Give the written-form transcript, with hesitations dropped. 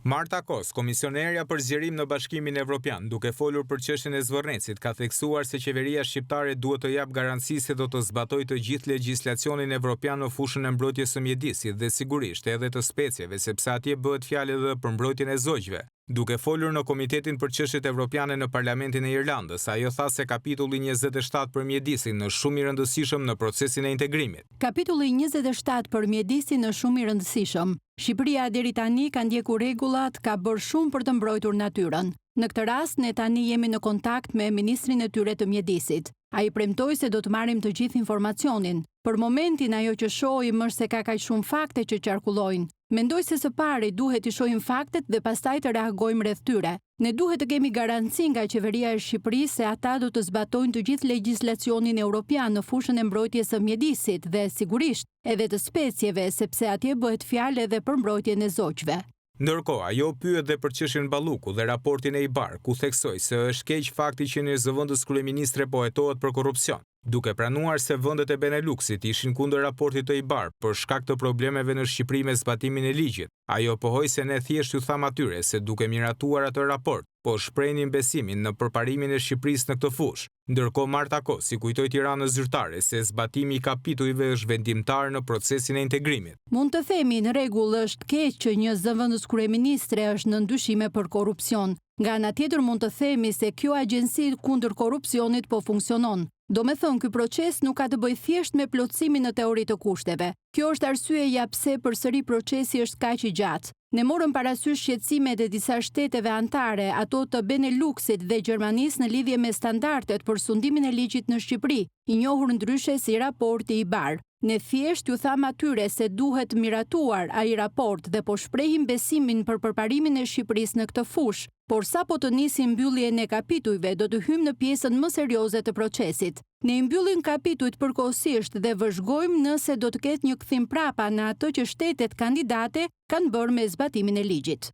Marta Kos, komisionerja për zgjerim në Bashkimin Evropian, duke folur për çështjen e Zvornecit, ka theksuar se qeveria shqiptare duhet të jap garanci se do të zbatojë të gjithë legjislacionin evropian në fushën e mbrojtjes së mjedisit dhe sigurisht edhe të specieve, sepse atje bëhet fjalë edhe për mbrojtjen e zogjve. Duke folur në Komitetin për Çështjet Evropiane në Parlamentin e Irlandës, ajo tha se kapitulli 27 për mjedisin është shumë i rëndësishëm në procesin e integrimit. Kapitulli 27 për mjedisin është shumë i rëndësishëm. Shqipëria deri tani ka ndjekur rregullat, ka bërë shumë për të mbrojtur natyrën. Në këtë rast, ne tani jemi në kontakt me ministrin e tyre të mjedisit. Ai premtoi se do të marrim të gjithë informacionin. Për momentin ajo që shohim është se ka kaq shumë fakte që qarkullojnë. Mendoj se së pari duhet të shohim faktet dhe pastaj të reagojmë rreth tyre. Ne duhet të kemi garanci nga qeveria e Shqipërisë se ata do të zbatojnë të gjithë legjislacionin evropian në fushën e mbrojtjes së mjedisit dhe sigurisht edhe të specieve, sepse atje bëhet fjalë edhe për mbrojtjen e zogjve. Ndërkohë, ajo pyet dhe për çështjen Balluku dhe raportin e IBAR, ku theksoi se është keq fakti që një zëvendës kryeministre po hetohet për korrupsion, duke pranuar se vendet e Beneluxit ishin kundër raportit të IBAR për shkak të problemeve në Shqipëri me zbatimin e ligjit. Ajo pohoi se ne thjesht ju tham atyre se duke miratuar atë raport, po shprehin besimin në përparimin e Shqipërisë në këtë fushë. Ndërkohë Marta Kos i kujtoi Tiranës zyrtare se zbatimi i kapitujve është vendimtar në procesin e integrimit. Mund të themi në rregull është keq që një zëvendës kryeministre është në ndyshime për korrupsion. Nga ana tjetër mund të themi se kjo agjenci kundër korrupsionit po funksionon. Do me thënë, ky proces nuk ka të bëjë thjesht me plotësimin në teori të kushteve. Kjo është arsyeja pse përsëri procesi është kaq i gjatë. Ne morëm parasysh shqetësimet e disa shteteve anëtare, ato të Beneluxit dhe Gjermanisë në lidhje me standardet për sundimin e ligjit në Shqipëri, i njohur ndryshe si raporti IBAR. Ne thjesht ju tham atyre se duhet miratuar ai raport dhe po shprehim besimin për përparimin e Shqipërisë në këtë fushë, por sapo të nisim mbylljen e kapitujve do të hyjmë në pjesën më serioze të procesit. Ne i mbyllim kapitujt përkohësisht dhe vëzhgojmë nëse do të ketë një kthim prapa në atë që shtetet kandidate kanë bërë me zbatimin e ligjit.